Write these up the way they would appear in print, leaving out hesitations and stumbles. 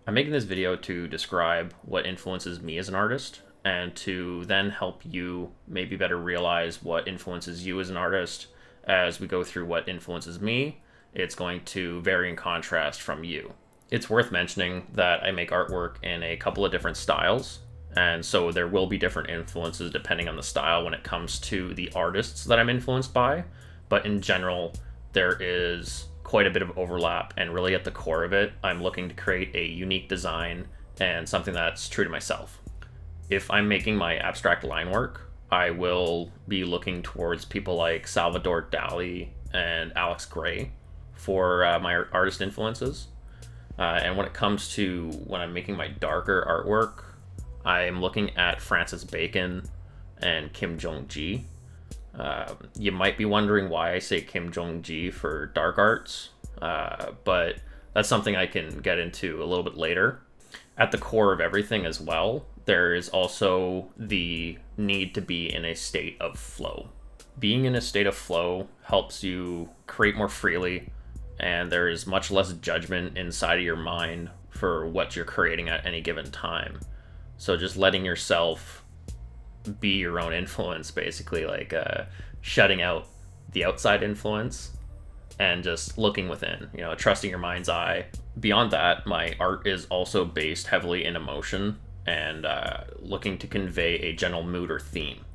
I'm making this video to describe what influences me as an artist and to then help you maybe better realize what influences you as an artist as we go through what influences me. It's going to vary in contrast from you. It's worth mentioning that I make artwork in a couple of different styles, and so there will be different influences depending on the style when it comes to the artists that I'm influenced by. But in general, there is quite a bit of overlap, and really at the core of it, I'm looking to create a unique design and something that's true to myself. If I'm making my abstract line work, I will be looking towards people like Salvador Dali and Alex Gray for my artist influences. And when it comes to when I'm making my darker artwork, I'm looking at Francis Bacon and Kim Jong-gi. You might be wondering why I say Kim Jong-gi for dark arts, but that's something I can get into a little bit later. At the core of everything as well, there is also the need to be in a state of flow. Being in a state of flow helps you create more freely, and there is much less judgment inside of your mind for what you're creating at any given time. So just letting yourself be your own influence, basically, like shutting out the outside influence and just looking within, trusting your mind's eye. Beyond that, my art is also based heavily in emotion and looking to convey a general mood or theme.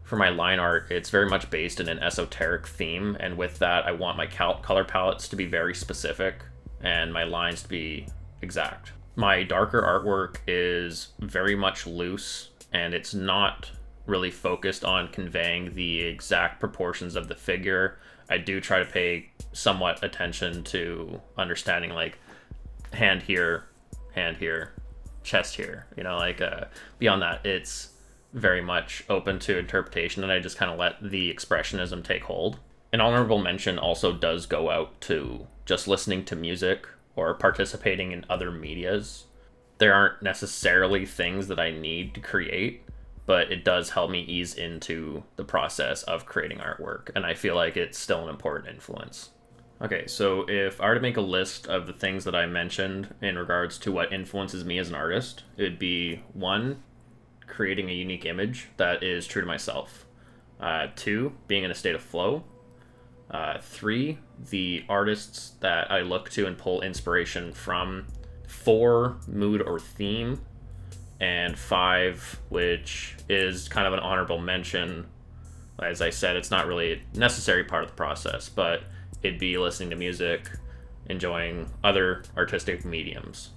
For my line art, it's very much based in an esoteric theme, and with that, I want my color palettes to be very specific and my lines to be exact. My darker artwork is very much loose, and it's not really focused on conveying the exact proportions of the figure. I do try to pay somewhat attention to understanding, like, hand here, chest here. Beyond that, it's very much open to interpretation, and I just kind of let the expressionism take hold. An honorable mention also does go out to just listening to music or participating in other medias. There aren't necessarily things that I need to create, but it does help me ease into the process of creating artwork, and I feel like it's still an important influence. Okay, so if I were to make a list of the things that I mentioned in regards to what influences me as an artist, it would be 1, creating a unique image that is true to myself. 2, being in a state of flow. 3, the artists that I look to and pull inspiration from. 4, mood or theme. And 5, which is kind of an honorable mention. As I said, it's not really a necessary part of the process, but it'd be listening to music, enjoying other artistic mediums.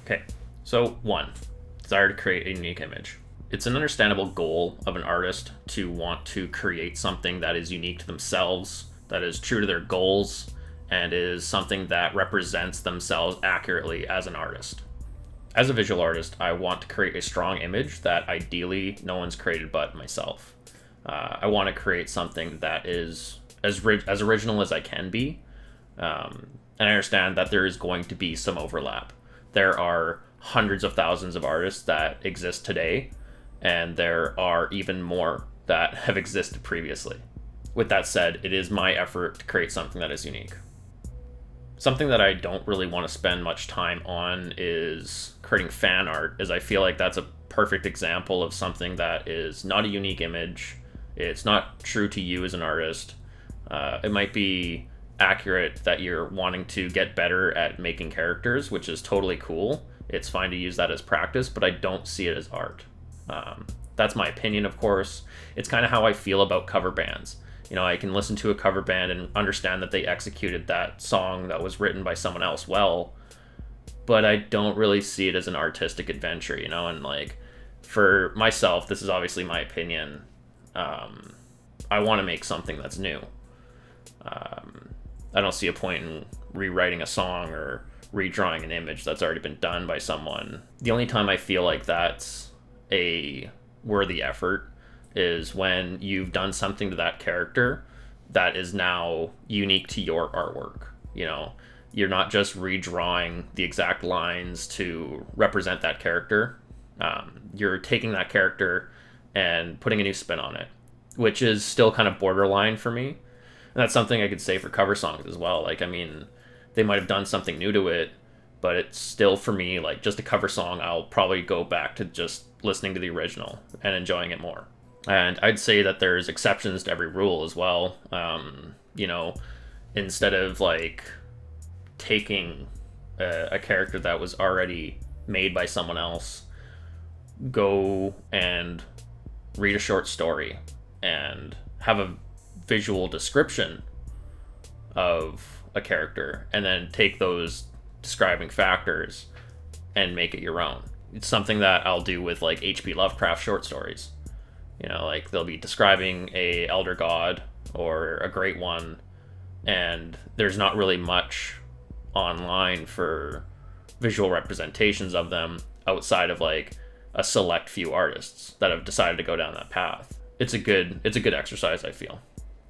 Okay, so 1, desire to create a unique image. It's an understandable goal of an artist to want to create something that is unique to themselves, that is true to their goals, and is something that represents themselves accurately as an artist. As a visual artist, I want to create a strong image that ideally no one's created but myself. I want to create something that is as original as I can be, and I understand that there is going to be some overlap. There are hundreds of thousands of artists that exist today, and there are even more that have existed previously. With that said, it is my effort to create something that is unique. Something that I don't really want to spend much time on is creating fan art, as I feel like that's a perfect example of something that is not a unique image. It's not true to you as an artist. It might be accurate that you're wanting to get better at making characters, which is totally cool. It's fine to use that as practice, but I don't see it as art. That's my opinion, of course. It's kind of how I feel about cover bands. I can listen to a cover band and understand that they executed that song that was written by someone else well, but I don't really see it as an artistic adventure, and like, for myself, this is obviously my opinion. I want to make something that's new. I don't see a point in rewriting a song or redrawing an image that's already been done by someone. The only time I feel like that's a worthy effort is when you've done something to that character that is now unique to your artwork. You're not just redrawing the exact lines to represent that character. You're taking that character and putting a new spin on it, which is still kind of borderline for me. And that's something I could say for cover songs as well. Like, I mean, they might have done something new to it, but it's still, for me, like just a cover song. I'll probably go back to just listening to the original and enjoying it more. And I'd say that there's exceptions to every rule as well. You know, instead of like taking a character that was already made by someone else, go and read a short story and have a visual description of a character, and then take those describing factors and make it your own. It's something that I'll do with like H.P. Lovecraft short stories. You know, like they'll be describing a elder god or a great one, and there's not really much online for visual representations of them outside of like a select few artists that have decided to go down that path. It's a good exercise, I feel.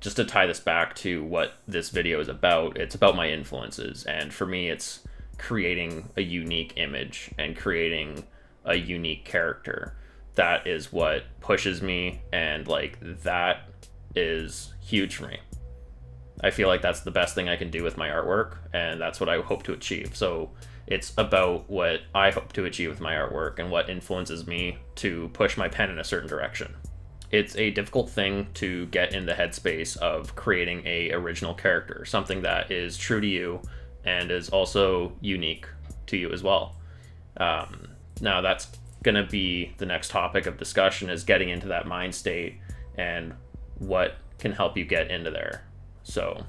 Just to tie this back to what this video is about, it's about my influences, and for me it's creating a unique image and creating a unique character. That is what pushes me, and like that is huge for me. I feel like that's the best thing I can do with my artwork, and that's what I hope to achieve. So it's about what I hope to achieve with my artwork and what influences me to push my pen in a certain direction. It's a difficult thing to get in the headspace of creating a original character, something that is true to you and is also unique to you as well. Now that's going to be the next topic of discussion, is getting into that mind state and what can help you get into there. So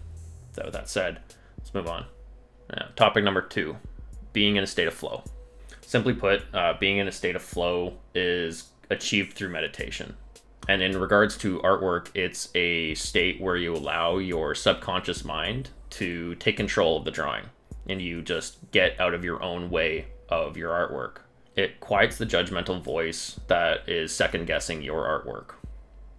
with that said, let's move on. Topic number 2, being in a state of flow. Simply put, being in a state of flow is achieved through meditation. And in regards to artwork, it's a state where you allow your subconscious mind to take control of the drawing, and you just get out of your own way of your artwork. It quiets the judgmental voice that is second-guessing your artwork.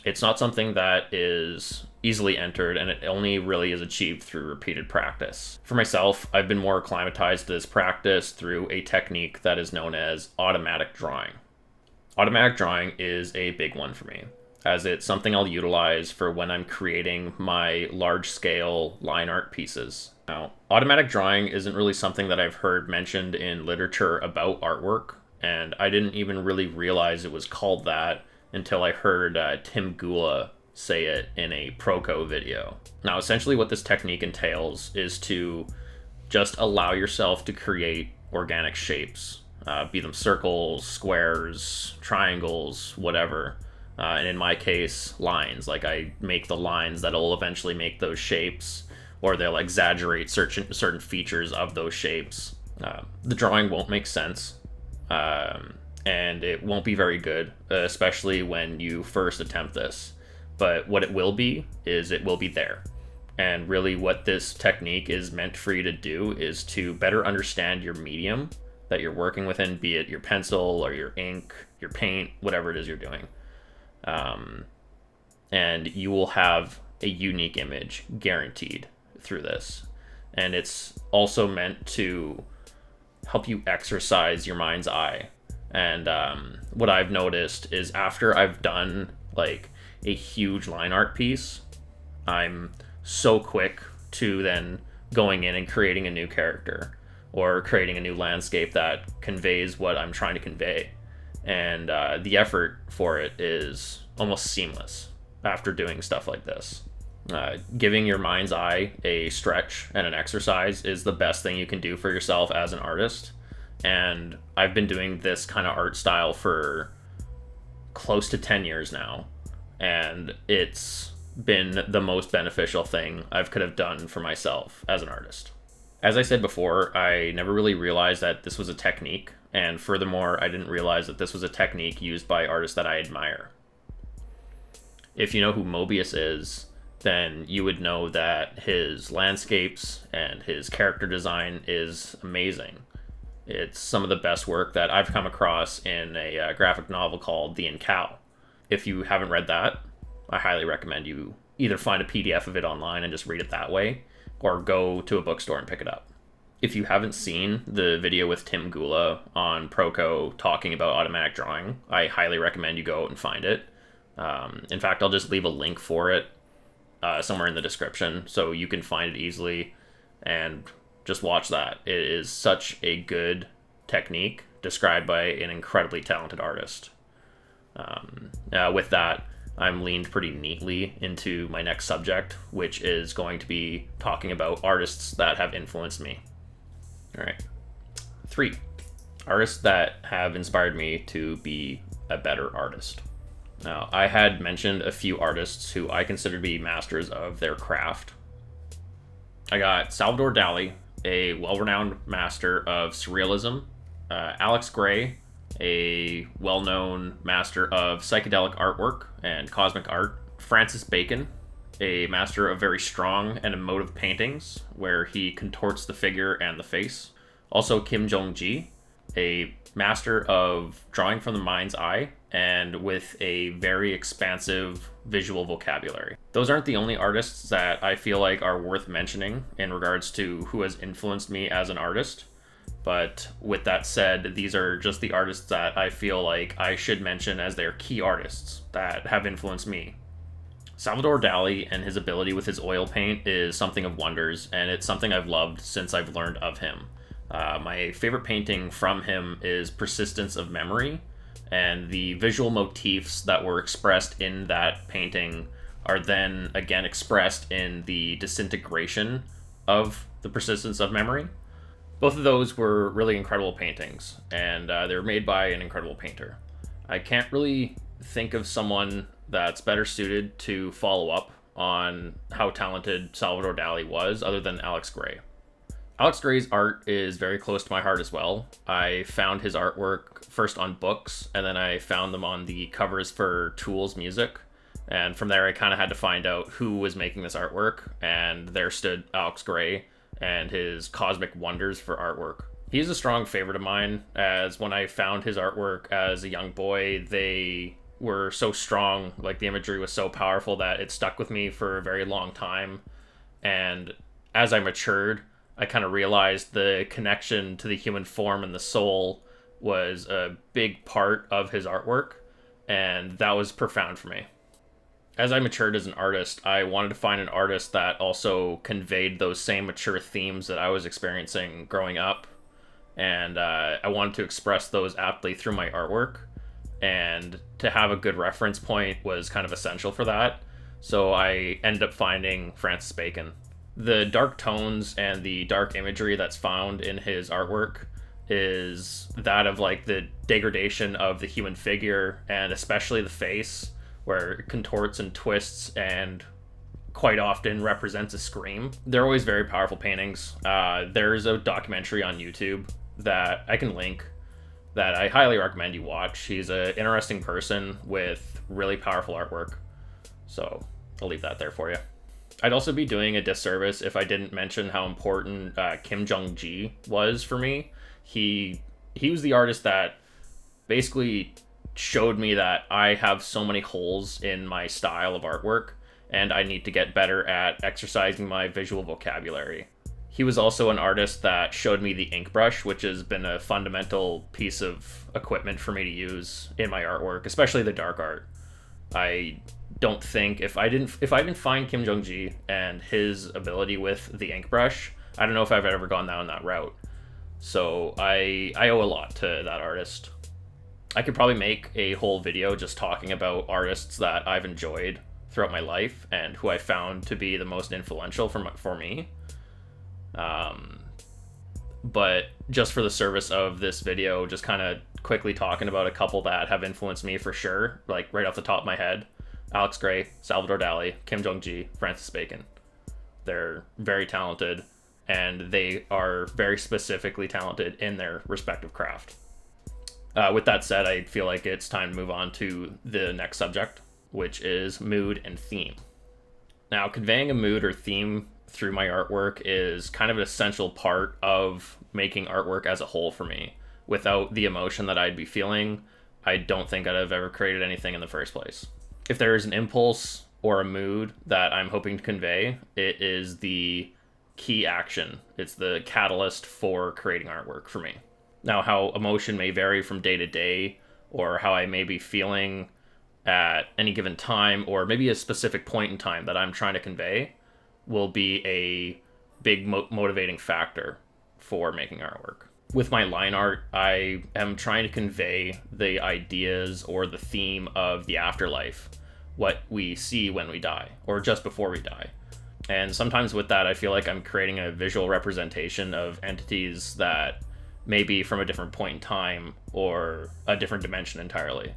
It's not something that is easily entered, and it only really is achieved through repeated practice. For myself, I've been more acclimatized to this practice through a technique that is known as automatic drawing. Automatic drawing is a big one for me, as it's something I'll utilize for when I'm creating my large-scale line art pieces. Now, automatic drawing isn't really something that I've heard mentioned in literature about artwork, and I didn't even really realize it was called that until I heard Tim Gula say it in a Proco video. Now, essentially what this technique entails is to just allow yourself to create organic shapes, be them circles, squares, triangles, whatever. And in my case, lines. Like I make the lines that'll eventually make those shapes, or they'll exaggerate certain features of those shapes. The drawing won't make sense, and it won't be very good, especially when you first attempt this. But what it will be is it will be there. And really what this technique is meant for you to do is to better understand your medium that you're working within, be it your pencil or your ink, your paint, whatever it is you're doing. And you will have a unique image guaranteed through this. And it's also meant to help you exercise your mind's eye. And what I've noticed is after I've done like a huge line art piece, I'm so quick to then going in and creating a new character or creating a new landscape that conveys what I'm trying to convey. And the effort for it is almost seamless after doing stuff like this. Giving your mind's eye a stretch and an exercise is the best thing you can do for yourself as an artist. And I've been doing this kind of art style for close to 10 years now. And it's been the most beneficial thing I could have done for myself as an artist. As I said before, I never really realized that this was a technique. And furthermore, I didn't realize that this was a technique used by artists that I admire. If you know who Moebius is, then you would know that his landscapes and his character design is amazing. It's some of the best work that I've come across in a graphic novel called The Incal. If you haven't read that, I highly recommend you either find a PDF of it online and just read it that way, or go to a bookstore and pick it up. If you haven't seen the video with Tim Gula on Proco talking about automatic drawing, I highly recommend you go out and find it. In fact, I'll just leave a link for it somewhere in the description so you can find it easily and Just watch that. It is such a good technique described by an incredibly talented artist. With that, I'm leaned pretty neatly into my next subject, which is going to be talking about artists that have influenced me. All right. 3. Artists that have inspired me to be a better artist. Now, I had mentioned a few artists who I consider to be masters of their craft. I got Salvador Dali, a well-renowned master of surrealism, Alex Grey, a well-known master of psychedelic artwork and cosmic art, Francis Bacon, a master of very strong and emotive paintings where he contorts the figure and the face. Also Kim Jong-gi, a master of drawing from the mind's eye and with a very expansive visual vocabulary. Those aren't the only artists that I feel like are worth mentioning in regards to who has influenced me as an artist. But with that said, these are just the artists that I feel like I should mention as their key artists that have influenced me. Salvador Dali and his ability with his oil paint is something of wonders, and it's something I've loved since I've learned of him. My favorite painting from him is Persistence of Memory, and the visual motifs that were expressed in that painting are then again expressed in the disintegration of the Persistence of Memory. Both of those were really incredible paintings, and they were made by an incredible painter. I can't really think of someone that's better suited to follow up on how talented Salvador Dali was other than Alex Grey. Alex Grey's art is very close to my heart as well. I found his artwork first on books, and then I found them on the covers for Tool's music. And from there, I kind of had to find out who was making this artwork, and there stood Alex Grey and his cosmic wonders for artwork. He's a strong favorite of mine, as when I found his artwork as a young boy, they were so strong, like the imagery was so powerful that it stuck with me for a very long time. And as I matured, I kind of realized the connection to the human form and the soul was a big part of his artwork, and that was profound for me. As I matured as an artist, I wanted to find an artist that also conveyed those same mature themes that I was experiencing growing up, and I wanted to express those aptly through my artwork, and to have a good reference point was kind of essential for that, so I ended up finding Francis Bacon. The dark tones and the dark imagery that's found in his artwork is that of like the degradation of the human figure, and especially the face, where it contorts and twists and quite often represents a scream. They're always very powerful paintings. There's a documentary on YouTube that I can link that I highly recommend you watch. He's an interesting person with really powerful artwork. So I'll leave that there for you. I'd also be doing a disservice if I didn't mention how important Kim Jong-gi was for me. He was the artist that basically showed me that I have so many holes in my style of artwork, and I need to get better at exercising my visual vocabulary. He was also an artist that showed me the ink brush, which has been a fundamental piece of equipment for me to use in my artwork, especially the dark art. I don't think if I didn't find Kim Jong-gi and his ability with the ink brush, I don't know if I've ever gone down that route. So I owe a lot to that artist. I could probably make a whole video just talking about artists that I've enjoyed throughout my life and who I found to be the most influential for me. But just for the service of this video, just kind of quickly talking about a couple that have influenced me for sure, like right off the top of my head. Alex Grey, Salvador Dali, Kim Jong-gi, Francis Bacon. They're very talented, and they are very specifically talented in their respective craft. With that said, I feel like it's time to move on to the next subject, which is mood and theme. Now, conveying a mood or theme through my artwork is kind of an essential part of making artwork as a whole for me. Without the emotion that I'd be feeling, I don't think I'd have ever created anything in the first place. If there is an impulse or a mood that I'm hoping to convey, it is the key action. It's the catalyst for creating artwork for me. Now, how emotion may vary from day to day, or how I may be feeling at any given time, or maybe a specific point in time that I'm trying to convey, will be a big motivating factor for making artwork. With my line art, I am trying to convey the ideas or the theme of the afterlife, what we see when we die, or just before we die. And sometimes with that, I feel like I'm creating a visual representation of entities that may be from a different point in time or a different dimension entirely.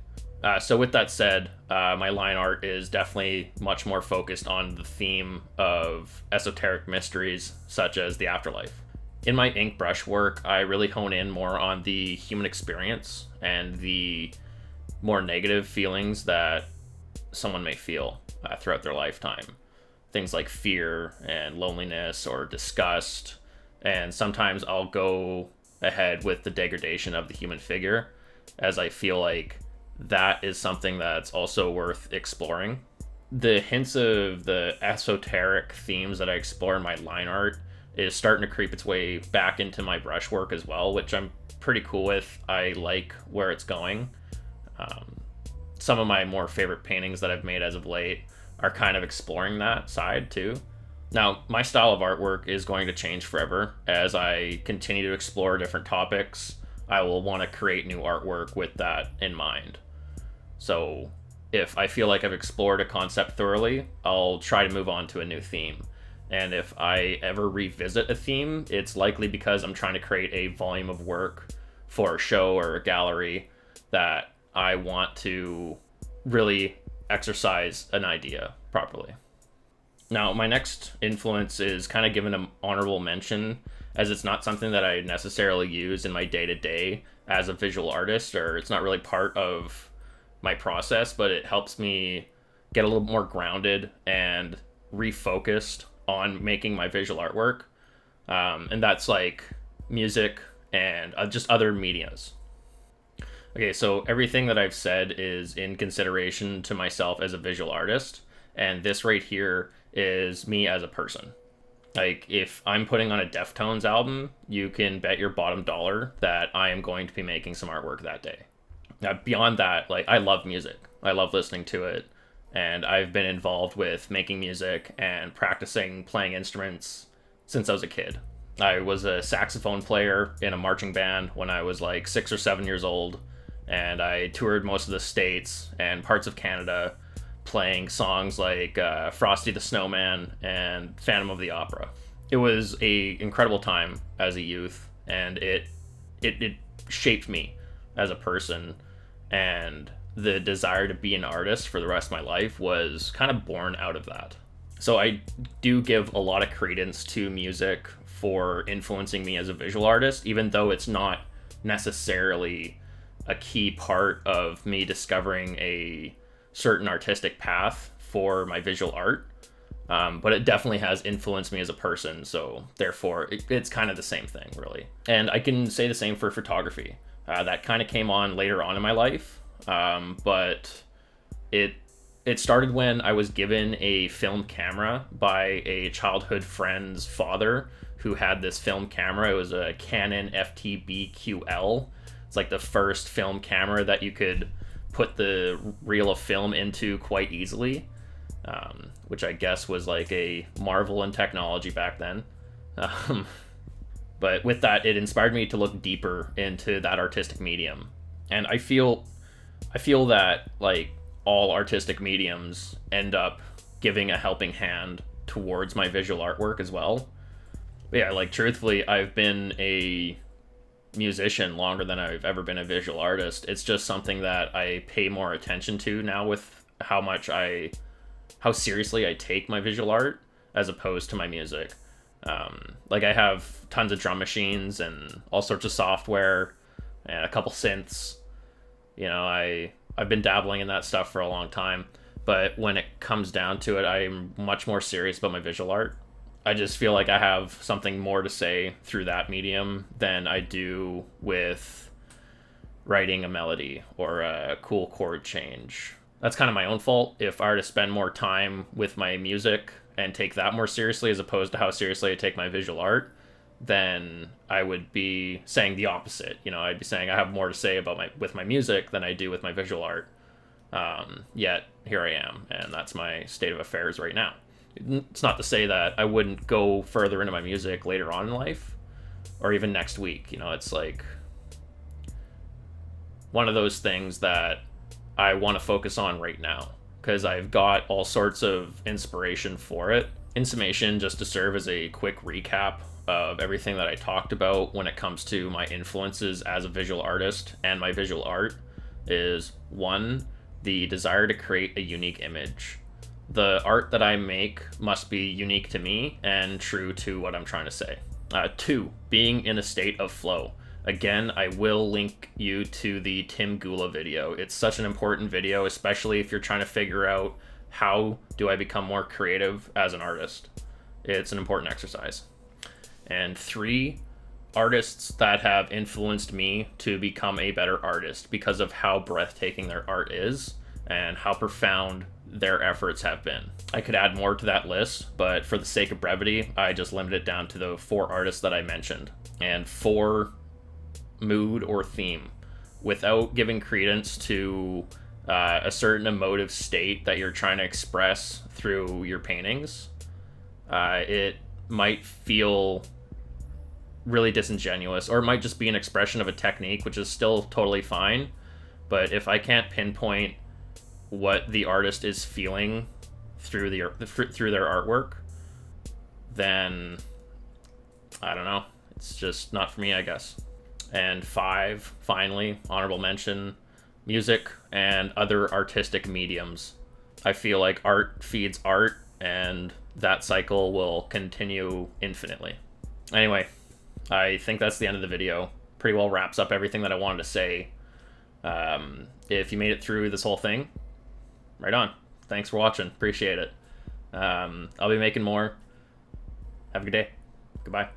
So with that said, my line art is definitely much more focused on the theme of esoteric mysteries such as the afterlife. In my ink brush work, I really hone in more on the human experience and the more negative feelings that someone may feel throughout their lifetime. Things like fear and loneliness or disgust. And sometimes I'll go ahead with the degradation of the human figure, as I feel like that is something that's also worth exploring. The hints of the esoteric themes that I explore in my line art is starting to creep its way back into my brushwork as well, which I'm pretty cool with. I like where it's going. Some of my more favorite paintings that I've made as of late are kind of exploring that side too. Now, my style of artwork is going to change forever as I continue to explore different topics. I will want to create new artwork with that in mind. So if I feel like I've explored a concept thoroughly, I'll try to move on to a new theme. And if I ever revisit a theme, it's likely because I'm trying to create a volume of work for a show or a gallery that I want to really exercise an idea properly. Now, my next influence is kind of given an honorable mention, as it's not something that I necessarily use in my day-to-day as a visual artist, or it's not really part of my process, but it helps me get a little more grounded and refocused on making my visual artwork. And that's like music and just other medias. Okay, so everything that I've said is in consideration to myself as a visual artist, and this right here is me as a person. Like, if I'm putting on a Deftones album, you can bet your bottom dollar that I am going to be making some artwork that day. Now, beyond that, like, I love music. I love listening to it, and I've been involved with making music and practicing playing instruments since I was a kid. I was a saxophone player in a marching band when I was like 6 or 7 years old, and I toured most of the States and parts of Canada playing songs like Frosty the Snowman and Phantom of the Opera. It was a incredible time as a youth, and it shaped me as a person, and the desire to be an artist for the rest of my life was kind of born out of that. So I do give a lot of credence to music for influencing me as a visual artist, even though it's not necessarily a key part of me discovering a certain artistic path for my visual art. But it definitely has influenced me as a person, so therefore it's kind of the same thing, really. And I can say the same for photography. That kind of came on later on in my life, but it started when I was given a film camera by a childhood friend's father who had this film camera. It was a Canon FTB-QL. It's like the first film camera that you could put the reel of film into quite easily, which I guess was like a marvel in technology back then. But with that, it inspired me to look deeper into that artistic medium. And I feel that like all artistic mediums end up giving a helping hand towards my visual artwork as well. But yeah, like truthfully, I've been a musician longer than I've ever been a visual artist. It's just something that I pay more attention to now with how seriously I take my visual art as opposed to my music. Like I have tons of drum machines and all sorts of software and a couple synths. You know, I've been dabbling in that stuff for a long time, but when it comes down to it, I'm much more serious about my visual art. I just feel like I have something more to say through that medium than I do with writing a melody or a cool chord change. That's kind of my own fault. If I were to spend more time with my music and take that more seriously as opposed to how seriously I take my visual art, then I would be saying the opposite. You know, I'd be saying I have more to say with my music than I do with my visual art. Yet here I am, and that's my state of affairs right now. It's not to say that I wouldn't go further into my music later on in life or even next week. You know, it's like one of those things that I want to focus on right now because I've got all sorts of inspiration for it. In summation, just to serve as a quick recap of everything that I talked about when it comes to my influences as a visual artist and my visual art is one, the desire to create a unique image. The art that I make must be unique to me and true to what I'm trying to say. Two, being in a state of flow. Again, I will link you to the Tim Gula video. It's such an important video, especially if you're trying to figure out how do I become more creative as an artist. It's an important exercise. And three, artists that have influenced me to become a better artist because of how breathtaking their art is and how profound their efforts have been. I could add more to that list, but for the sake of brevity, I just limit it down to the 4 artists that I mentioned. And 4 mood or theme without giving credence to a certain emotive state that you're trying to express through your paintings. It might feel really disingenuous, or it might just be an expression of a technique, which is still totally fine. But if I can't pinpoint what the artist is feeling through their artwork, then I don't know. It's just not for me, I guess. And 5, finally, honorable mention, music and other artistic mediums. I feel like art feeds art, and that cycle will continue infinitely. Anyway, I think that's the end of the video. Pretty well wraps up everything that I wanted to say. If you made it through this whole thing, right on. Thanks for watching. Appreciate it. I'll be making more. Have a good day. Goodbye.